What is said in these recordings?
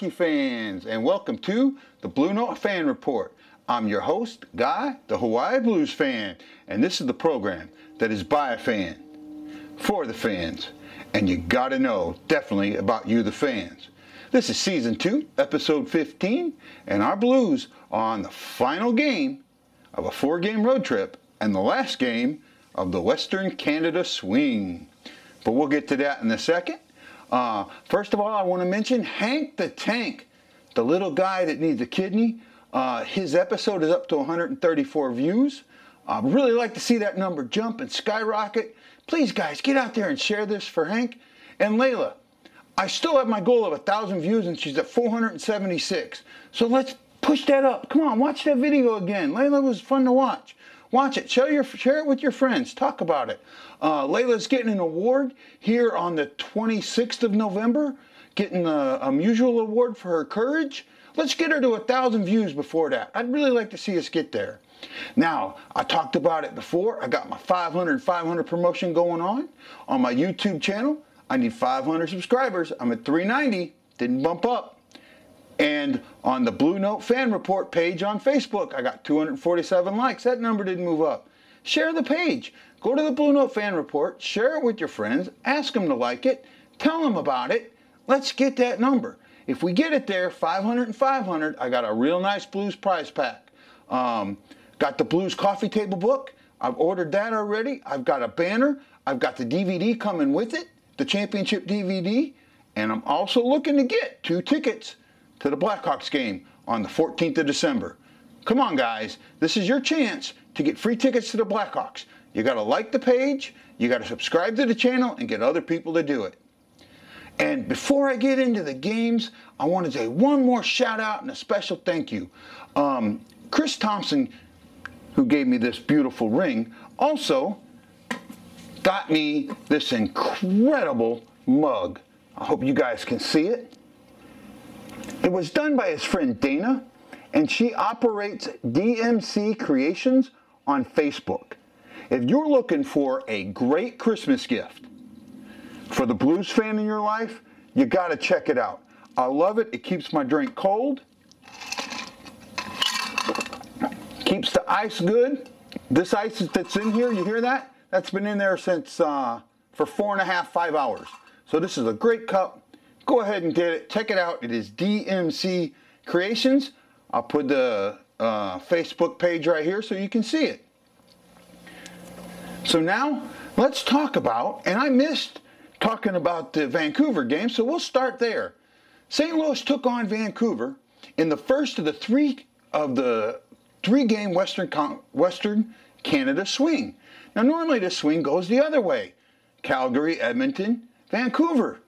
hockey fans, and welcome to the BlueNote Fan Report. I'm your host, Guy, the Hawaii Blues fan, and this is the program that is by a fan, for the fans, and you gotta know, definitely, about you, the fans. This is Season 2, Episode 15, and our Blues are on the final game of a 4-game road trip and the last game of the Western Canada swing. But we'll get to that in a second. First of all, I want to mention Hank the Tank, the little guy that needs a kidney. His episode is up to 134 views. I'd really like to see that number jump and skyrocket. Please, guys, get out there and share this for Hank. And Layla, I still have my goal of 1,000 views, and she's at 476. So let's push that up. Come on, watch that video again. Layla was fun to watch. Watch it. Share it with your friends. Talk about it. Layla's getting an award here on the 26th of November, getting a Mutual Award for her courage. Let's get her to 1,000 views before that. I'd really like to see us get there. Now, I talked about it before. I got my 500 promotion going on my YouTube channel. I need 500 subscribers. I'm at 390. Didn't bump up. And on the BlueNote Fan Report page on Facebook, I got 247 likes. That number didn't move up. Share the page. Go to the BlueNote Fan Report. Share it with your friends. Ask them to like it. Tell them about it. Let's get that number. If we get it there, 500 and 500, I got a real nice Blues prize pack. Got the Blues coffee table book. I've ordered that already. I've got a banner. I've got the DVD coming with it, the championship DVD. And I'm also looking to get 2 tickets to the Blackhawks game on the 14th of December. Come on, guys. This is your chance to get free tickets to the Blackhawks. You got to like the page, you got to subscribe to the channel, and get other people to do it. And before I get into the games, I want to say one more shout out and a special thank you. Chris Thompson, who gave me this beautiful ring, also got me this incredible mug. I hope you guys can see it. It was done by his friend Dana, and she operates DMC Creations on Facebook. If you're looking for a great Christmas gift for the Blues fan in your life, you got to check it out. I love it. It keeps my drink cold. Keeps the ice good. This ice that's in here, you hear that? That's been in there since for 4.5, 5 hours. So this is a great cup. Go ahead and get it. Check it out. It is DMC Creations. I'll put the Facebook page right here so you can see it. So now let's talk about, and I missed talking about the Vancouver game, so we'll start there. St. Louis took on Vancouver in the first of the three-game Western Canada swing. Now normally the swing goes the other way. Calgary, Edmonton, Vancouver.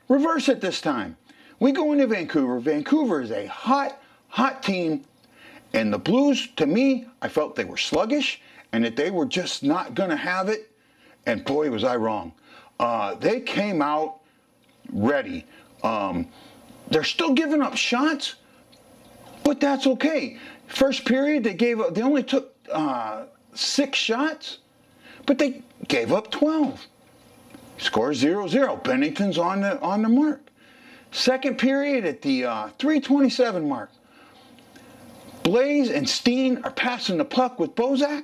Reverse it this time. We go into Vancouver. Vancouver is a hot team. And the Blues, to me, I felt they were sluggish and that they were just not going to have it. And boy, was I wrong. They came out ready. They're still giving up shots, but that's okay. First period, they only took 6 shots, but they gave up 12. Score 0-0. Bennington's on the mark. Second period at the 3:27 mark. Blaze and Steen are passing the puck with Bozak.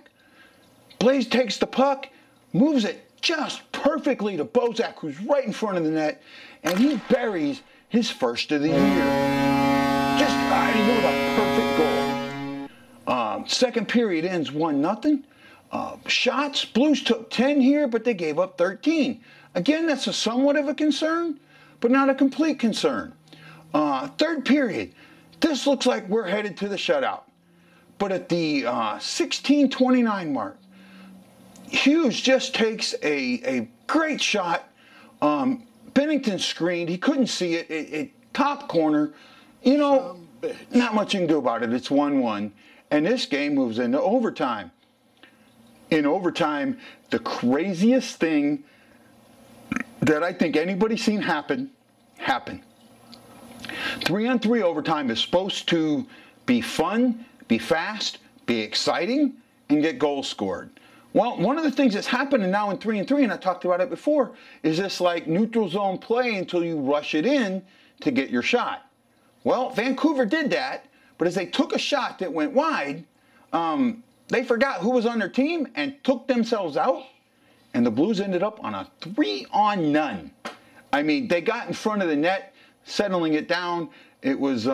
Blaze takes the puck, moves it just perfectly to Bozak, who's right in front of the net, and he buries his first of the year. Just, it was a perfect goal. Second period ends 1-0. Shots, Blues took 10 here, but they gave up 13. Again, that's somewhat of a concern, but not a complete concern. Third period, this looks like we're headed to the shutout. But at the 16:29 mark, Hughes just takes a great shot. Bennington screened. He couldn't see it. Top corner. You know, not much you can do about it. It's 1-1. And this game moves into overtime. In overtime, the craziest thing that I think anybody's seen happen. 3-on-3 overtime is supposed to be fun, be fast, be exciting, and get goals scored. Well, one of the things that's happening now in 3-on-3, and I talked about it before, is this like neutral zone play until you rush it in to get your shot. Well, Vancouver did that, but as they took a shot that went wide, they forgot who was on their team and took themselves out, and the Blues ended up on a 3-on-none. I mean, they got in front of the net, settling it down. It was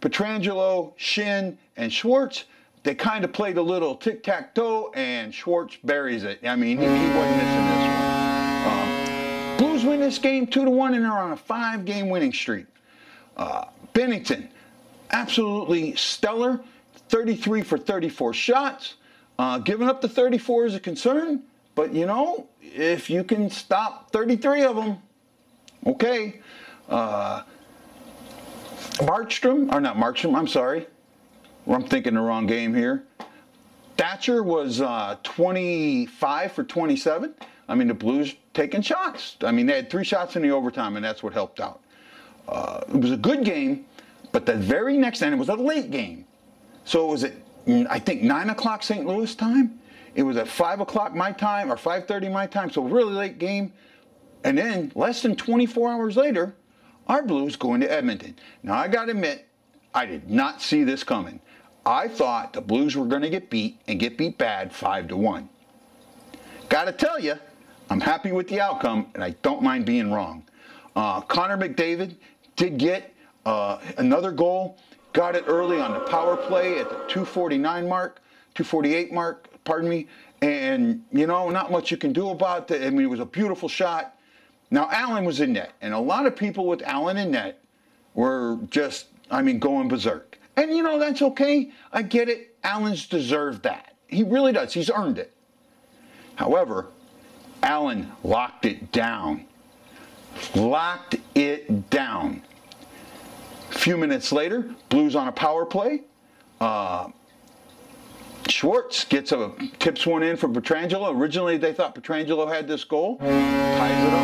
Pietrangelo, Shin, and Schwartz. They kind of played a little tic-tac-toe, and Schwartz buries it. I mean, he wasn't missing this one. Blues win this game 2-1, and they're on a 5-game winning streak. Bennington, absolutely stellar, 33 for 34 shots. Giving up the 34 is a concern, but you know, if you can stop 33 of them, okay. I'm sorry. I'm thinking the wrong game here. Thatcher was 25 for 27. I mean, the Blues taking shots. I mean, they had 3 shots in the overtime, and that's what helped out. It was a good game, but the very next, and it was a late game. So it was at, I think, 9 o'clock St. Louis time. It was at 5 o'clock my time, or 5:30 my time, so really late game. And then, less than 24 hours later, our Blues going to Edmonton. Now, I got to admit, I did not see this coming. I thought the Blues were going to get beat, and get beat bad, 5-1. Got to tell you, I'm happy with the outcome, and I don't mind being wrong. Connor McDavid did get another goal, got it early on the power play at the 248 mark, pardon me, and, you know, not much you can do about that. I mean, it was a beautiful shot. Now, Allen was in net, and a lot of people with Allen in net were just, I mean, going berserk. And, you know, that's okay. I get it. Allen's deserved that. He really does. He's earned it. However, Allen locked it down. Locked it down. A few minutes later, Blues on a power play. Schwartz tips one in for Pietrangelo. Originally, they thought Pietrangelo had this goal. Ties it up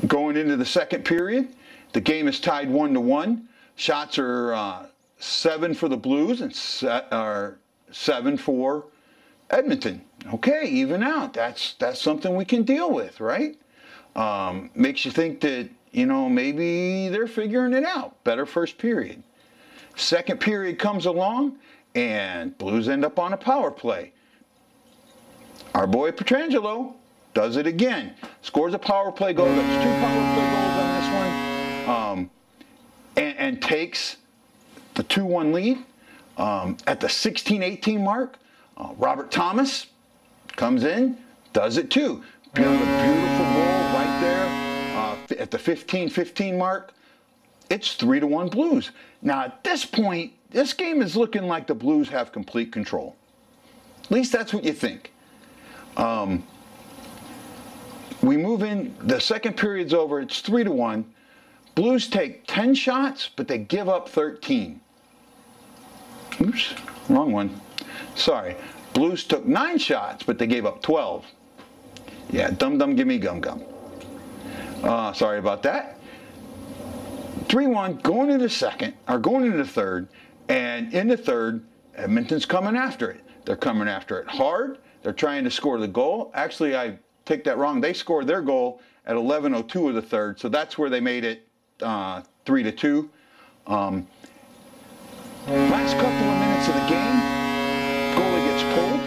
1-1. Going into the second period, the game is tied 1-1. Shots are 7 for the Blues and 7 for Edmonton. Okay, even out. That's something we can deal with, right? Makes you think that, you know, maybe they're figuring it out. Better first period. Second period comes along, and Blues end up on a power play. Our boy Pietrangelo does it again. Scores a power play goal. That's 2 power play goals on this one. And takes the 2-1 lead. At the 16-18 mark, Robert Thomas comes in, does it too. Beautiful goal right there at the 15-15 mark. It's 3-1 Blues. Now, at this point, this game is looking like the Blues have complete control. At least that's what you think. We move in, the second period's over, it's 3-1. Blues take 10 shots, but they give up 13. Oops, wrong one. Sorry. Blues took 9 shots, but they gave up 12. Yeah, dum-dum, gimme gum-gum. Sorry about that. 3-1, going into the third, and in the third, Edmonton's coming after it. They're coming after it hard. They're trying to score the goal. Actually, I take that wrong. They scored their goal at 11:02 of the third, so that's where they made it 3-2. Last couple of minutes of the game, goalie gets pulled.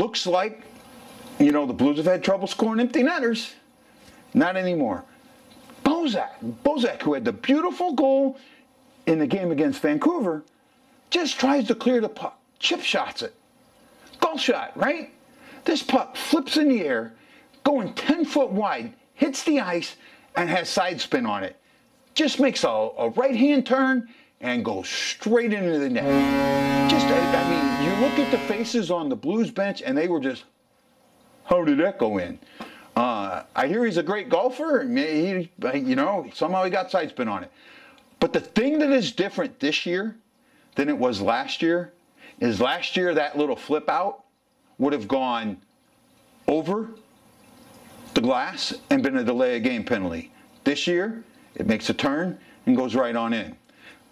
Looks like, you know, the Blues have had trouble scoring empty netters. Not anymore. Bozak, who had the beautiful goal in the game against Vancouver, just tries to clear the puck. Chip shots it. Goal shot, right? This puck flips in the air, going 10 foot wide, hits the ice, and has side spin on it. Just makes a right-hand turn and goes straight into the net. I mean, you look at the faces on the Blues bench, and they were just, how did that go in? I hear he's a great golfer. Somehow he got side spin on it. But the thing that is different this year than it was last year is last year that little flip out would have gone over the glass and been a delay of game penalty. This year, it makes a turn and goes right on in.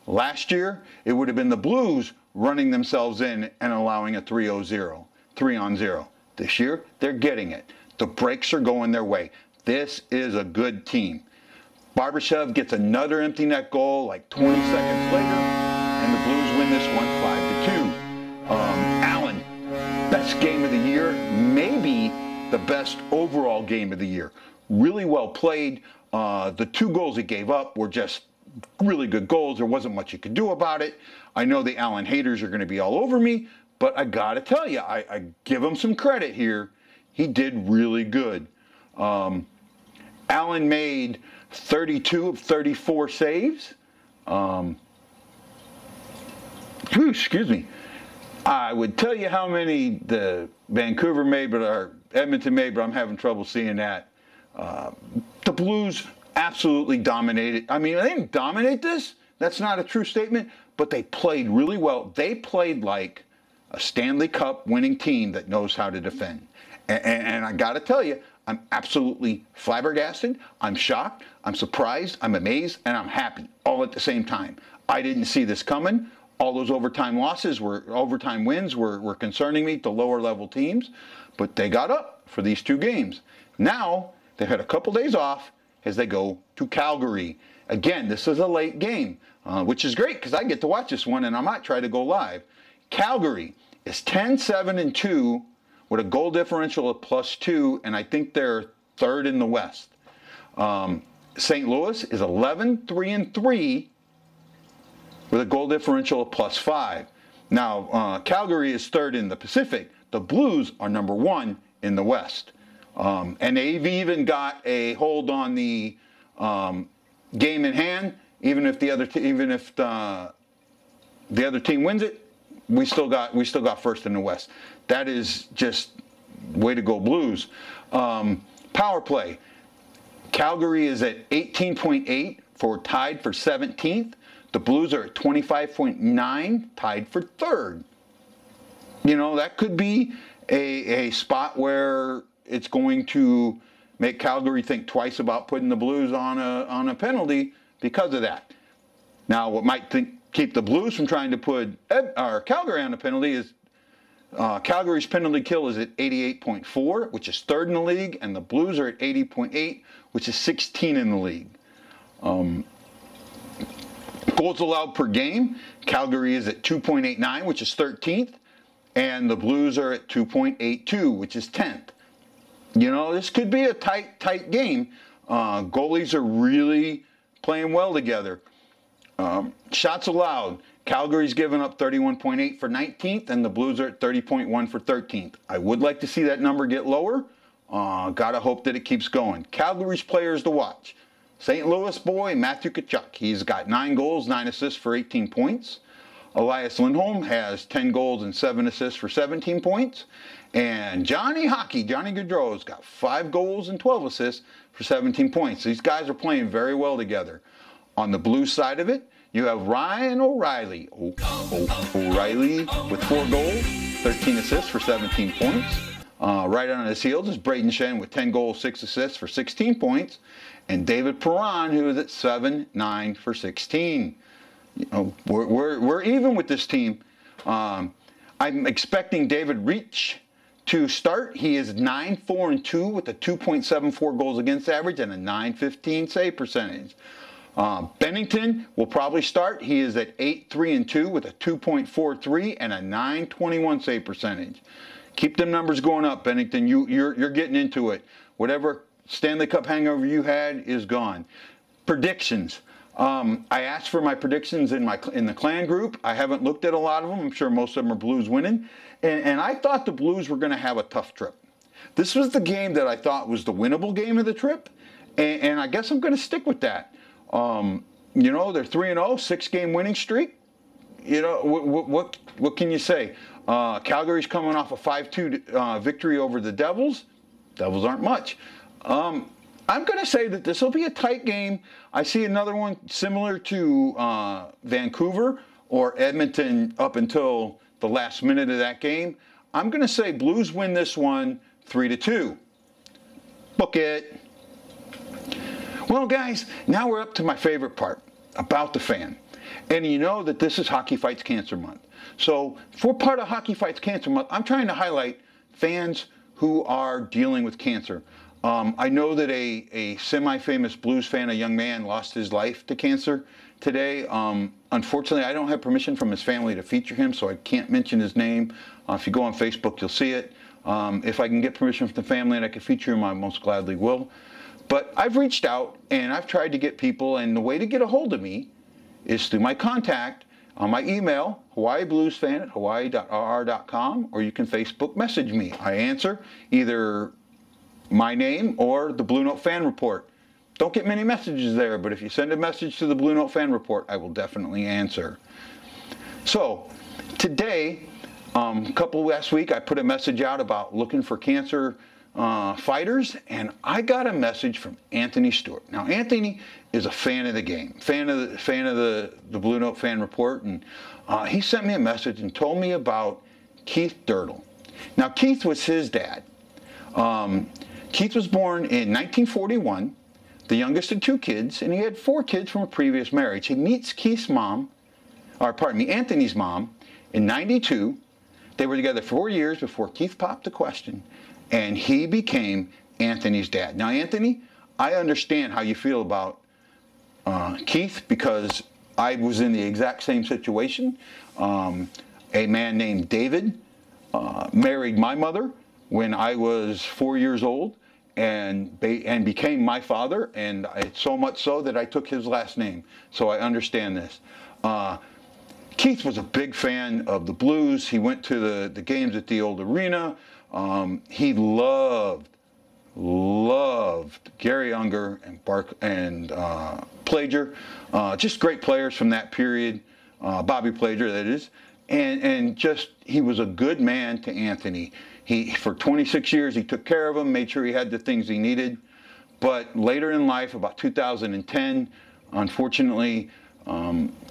Last year, it would have been the Blues running themselves in and allowing a 3-on-0. This year, they're getting it. The breaks are going their way. This is a good team. Barbashev gets another empty net goal like 20 seconds later, and the Blues win this one 5-2. Allen, best game of the year, maybe the best overall game of the year. Really well played. The 2 goals he gave up were just really good goals. There wasn't much you could do about it. I know the Allen haters are going to be all over me, but I got to tell you, I give him some credit here. He did really good. Allen made 32 of 34 saves. Excuse me. I would tell you how many the Vancouver made, or Edmonton made, but I'm having trouble seeing that. The Blues absolutely dominated. I mean, they didn't dominate this. That's not a true statement, but they played really well. They played like a Stanley Cup winning team that knows how to defend. And I got to tell you, I'm absolutely flabbergasted. I'm shocked. I'm surprised. I'm amazed. And I'm happy all at the same time. I didn't see this coming. All those overtime wins were concerning me to lower level teams. But they got up for these 2 games. Now, they've had a couple days off as they go to Calgary. Again, this is a late game, which is great because I get to watch this one and I might try to go live. Calgary is 10-7-2 with a goal differential of +2, and I think they're 3rd in the West. St. Louis is 11-3-3 with a goal differential of +5. Now, Calgary is 3rd in the Pacific. The Blues are number 1 in the West. And they've even got a hold on the game in hand. Even if the other team wins it, we still got 1st in the West. That is just way to go, Blues. Power play. Calgary is at 18.8 tied for 17th. The Blues are at 25.9, tied for 3rd. You know, that could be a spot where it's going to make Calgary think twice about putting the Blues on a penalty because of that. Now, what might keep the Blues from trying to put Calgary on a penalty is Calgary's penalty kill is at 88.4, which is 3rd in the league, and the Blues are at 80.8, which is 16 in the league. Goals allowed per game, Calgary is at 2.89, which is 13th, and the Blues are at 2.82, which is 10th. You know, this could be a tight game. Goalies are really playing well together. Shots allowed. Calgary's given up 31.8 for 19th, and the Blues are at 30.1 for 13th. I would like to see that number get lower. Gotta hope that it keeps going. Calgary's players to watch. St. Louis boy, Matthew Tkachuk. He's got 9 goals, 9 assists for 18 points. Elias Lindholm has 10 goals and 7 assists for 17 points. And Johnny Gaudreau's got 5 goals and 12 assists for 17 points. These guys are playing very well together. On the Blues side of it, you have Ryan O'Reilly. O'Reilly with 4 goals, 13 assists for 17 points. Right on his heels is Braden Shen with 10 goals, 6 assists for 16 points. And David Perron, who is at 7-9 for 16. You know, we're even with this team. I'm expecting David Reach to start. He is 9-4-2 with a 2.74 goals against average and a .915 save percentage. Bennington will probably start. He is at 8-3-2 with a 2.43 and a .921 save percentage. Keep them numbers going up, Bennington. You're getting into it. Whatever Stanley Cup hangover you had is gone. Predictions. I asked for my predictions in the clan group. I haven't looked at a lot of them. I'm sure most of them are Blues winning. And I thought the Blues were going to have a tough trip. This was the game that I thought was the winnable game of the trip. And I guess I'm going to stick with that. You know, they're 3-0, 6-game winning streak. You know, what can you say? Calgary's coming off a 5-2 victory over the Devils. Devils aren't much. I'm going to say that this will be a tight game. I see another one similar to Vancouver or Edmonton up until the last minute of that game. I'm going to say Blues win this one 3-2. Book it. Well, guys, now we're up to my favorite part, about the fan. And you know that this is Hockey Fights Cancer Month. So for part of Hockey Fights Cancer Month, I'm trying to highlight fans who are dealing with cancer. I know that a semi-famous blues fan, a young man, lost his life to cancer today. Unfortunately, I don't have permission from his family to feature him, so I can't mention his name. If you go on Facebook, you'll see it. If I can get permission from the family and I can feature him, I most gladly will. But I've reached out and I've tried to get people, and the way to get a hold of me is through my contact on my email, hawaiibluesfan@hawaii.rr.com, or you can Facebook message me. I answer either my name or the Blue Note Fan Report. Don't get many messages there, but if you send a message to the Blue Note Fan Report, I will definitely answer. So today, last week, I put a message out about looking for cancer fighters, and I got a message from Anthony Stewart. Now, Anthony is a fan of the game, fan of the Blue Note Fan Report, and he sent me a message and told me about Keith Durdle. Now, Keith was his dad. Keith was born in 1941, the youngest of two kids, and he had 4 kids from a previous marriage. He meets Anthony's mom in 92. They were together 4 years before Keith popped the question, and he became Anthony's dad. Now, Anthony, I understand how you feel about Keith, because I was in the exact same situation. A man named David married my mother when I was 4 years old, and became my father, and so much so that I took his last name. So I understand this. Keith was a big fan of the blues. He went to the games at the old arena. He loved Gary Unger and Plager, just great players from that period. Bobby Plager, that is, and just he was a good man to Anthony. For 26 years, he took care of him, made sure he had the things he needed. But later in life, about 2010, unfortunately,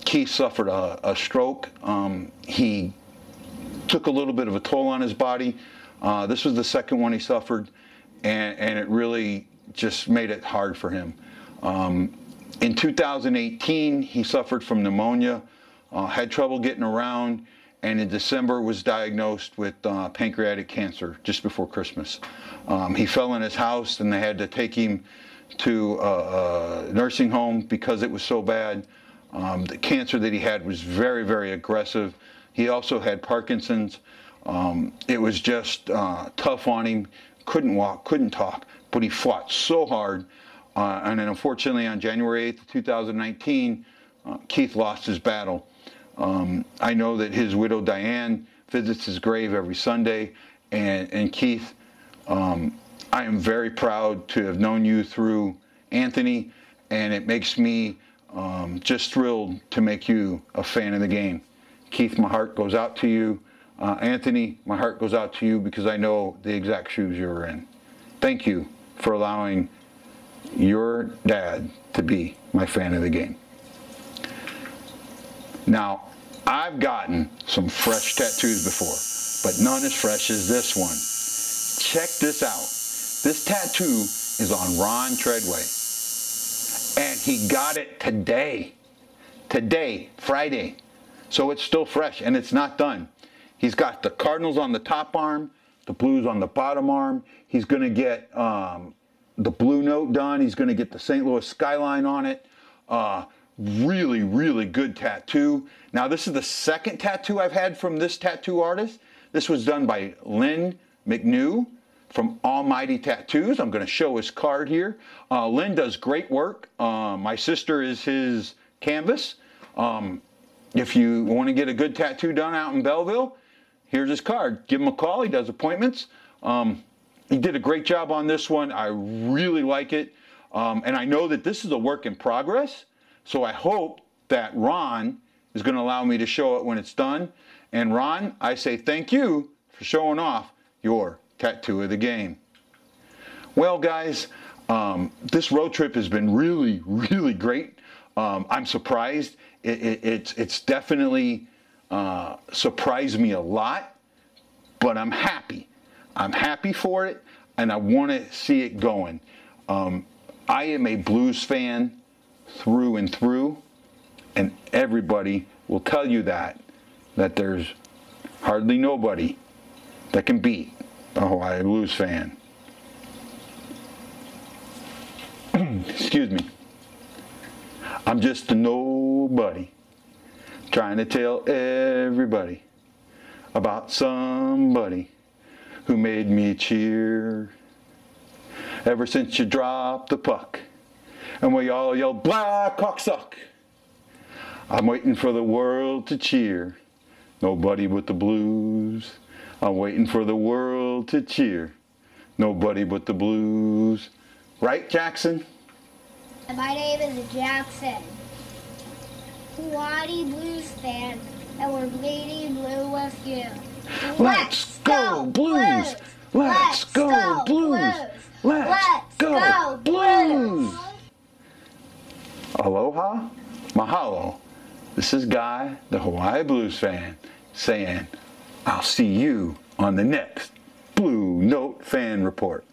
Keith suffered a stroke. He took a little bit of a toll on his body. This was the second one he suffered, and it really just made it hard for him. In 2018, he suffered from pneumonia, had trouble getting around, and in December was diagnosed with pancreatic cancer just before Christmas. He fell in his house, and they had to take him to a nursing home because it was so bad. The cancer that he had was very, very aggressive. He also had Parkinson's. It was just tough on him. Couldn't walk, couldn't talk, but he fought so hard. And then unfortunately on January 8th, 2019, Keith lost his battle. I know that his widow Diane visits his grave every Sunday, and Keith, I am very proud to have known you through Anthony, and it makes me just thrilled to make you a fan of the game. Keith, my heart goes out to you. Anthony, my heart goes out to you because I know the exact shoes you were in. Thank you for allowing your dad to be my fan of the game. Now, I've gotten some fresh tattoos before, but none as fresh as this one. Check this out. This tattoo is on Ron Treadway, and he got it today, Friday. So it's still fresh, and it's not done. He's got the Cardinals on the top arm, the Blues on the bottom arm. He's going to get the Blue Note done. He's going to get the St. Louis skyline on it. Really, really good tattoo. Now, this is the second tattoo I've had from this tattoo artist. This was done by Lynn McNew from Almighty Tattoos. I'm going to show his card here. Lynn does great work. My sister is his canvas. If you want to get a good tattoo done out in Belleville, here's his card. Give him a call. He does appointments. He did a great job on this one. I really like it. And I know that this is a work in progress. So I hope that Ron is going to allow me to show it when it's done. And Ron, I say thank you for showing off your tattoo of the game. Well, guys, this road trip has been really, really great. I'm surprised. It's definitely surprised me a lot, but I'm happy. I'm happy for it, and I want to see it going. I am a blues fan through and through, and everybody will tell you that there's hardly nobody that can beat a Hawaii Blues fan. Excuse me. I'm just a nobody trying to tell everybody about somebody who made me cheer. Ever since you dropped the puck and we all yelled, Blackhawks suck, I'm waiting for the world to cheer. Nobody but the Blues. I'm waiting for the world to cheer. Nobody but the Blues. Right, Jackson? My name is Jackson. Hawaii Blues fan, and we're bleeding blue with you. Let's go Blues! Let's go Blues! Let's go Blues! Aloha, mahalo. This is Guy, the Hawaii Blues fan, saying, I'll see you on the next Blue Note Fan Report.